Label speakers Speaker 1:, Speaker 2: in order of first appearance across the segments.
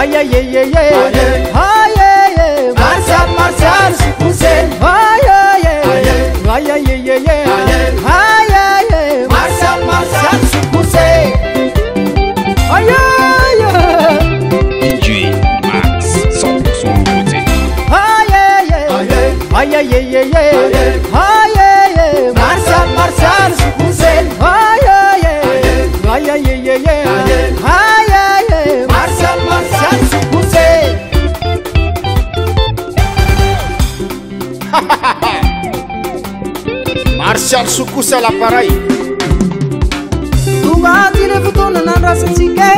Speaker 1: aïe aïe aïe aïe aïe aïe
Speaker 2: Martial, Martial, Sukusé.
Speaker 1: aïe aïe aïe aïe aïe aïe aïe aïe
Speaker 2: Martial, Martial, Sukusé.
Speaker 1: aïe
Speaker 3: DJ Max, 100% nouveauté.
Speaker 1: aïe aïe aïe aïe aïe aïe
Speaker 2: Martial, Martial, Sukusé.
Speaker 1: aïe aïe aïe aïe aïe aïe
Speaker 2: Martial, Martial, Sukusé.
Speaker 4: Martial Sukusé à l'appareil.
Speaker 1: Tuvatile fotoana nandrasantsika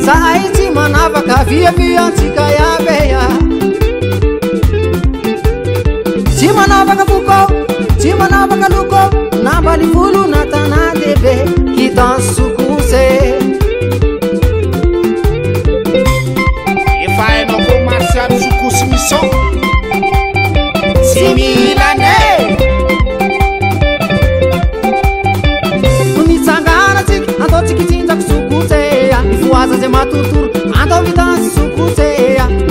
Speaker 1: zahay tsy manavaka viaviantsika yabeya tsy manavaka foko tsy manavaka loko nambali volo na tanàdehibe hitan Sukusé
Speaker 4: Efa hainao koa Martial Sukusé mission.
Speaker 2: Tsy mila ne.
Speaker 1: Mitsanganatsika atao tsikitsinjaka Sukusé mivoaza zay matotoro atao vitan Sukusé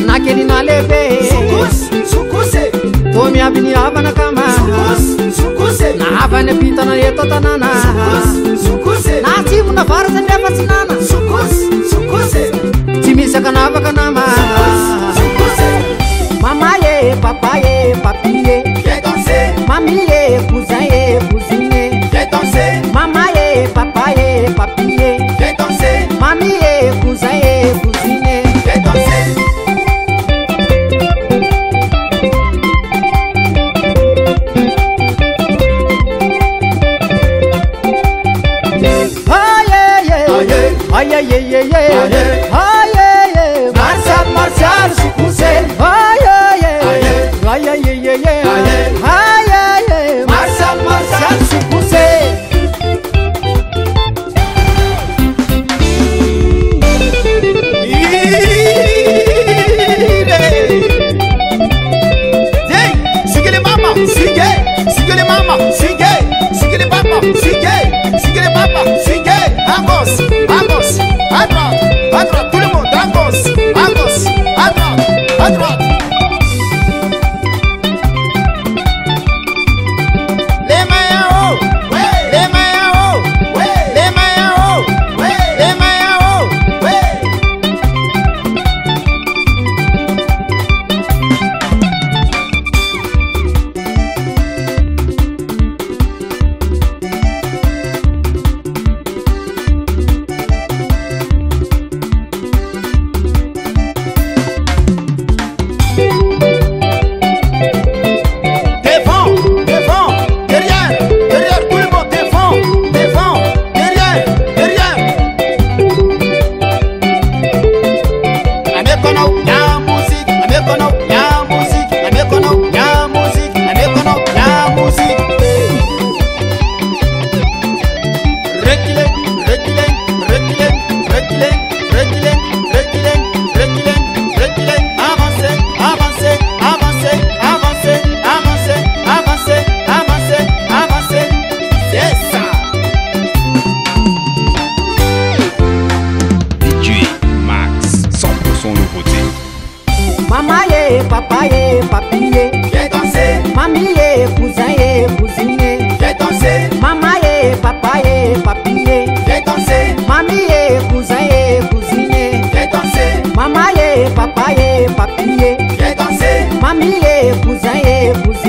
Speaker 1: na kely na lehibe
Speaker 2: Sukusé.
Speaker 1: to miaby ny havana kama
Speaker 2: Sukusé.
Speaker 1: na havany apitana eto tanàna
Speaker 2: Sukusé.
Speaker 1: na atsimo na varatsy nefa tsy nana
Speaker 2: Sukusé.
Speaker 1: tsy misy akanavaka nama
Speaker 2: Sukusé.
Speaker 1: mama ye papa ye papi ye
Speaker 2: Viens danser.
Speaker 1: mami ye cousin ye cousine
Speaker 2: Viens danser.
Speaker 1: mama ye papa ye papi ye
Speaker 2: Viens danser.
Speaker 1: mami ye cousin ye cousine
Speaker 2: Viens danser.
Speaker 1: aïe aïe aïe aïe aïe
Speaker 2: Martial, Martial, Sukusé.
Speaker 1: aïe aïe aïe aïe aïe
Speaker 2: Martial, Martial, Sukusé.
Speaker 4: Sigue les mamas, sigue les mamas, sigue les papas, sigue les papas, sigue à gauche, à droite, tout le monde à gauche, à droite. Les mains en haut, les mains en haut, les mains en haut, les mains en haut. Devant, derrière, tout le monde, devant, derrière. Amekono, la musique, amekono, la musique, amekono, la musique, amekono, la musique. Reculez, avancez, c'est ça.
Speaker 3: DJ Max, 100% nouveauté.
Speaker 1: mama ye papa ye papi ye
Speaker 2: Viens danser.
Speaker 1: mami ye cousin ye cousine
Speaker 2: Viens danser.
Speaker 1: mama ye papa ye papi ye
Speaker 2: Viens danser.
Speaker 1: mami ye cousin ye cousine
Speaker 2: Viens danser.
Speaker 1: mama ye papa ye papi ye
Speaker 2: Viens danser.
Speaker 1: mami ye cousin ye cousine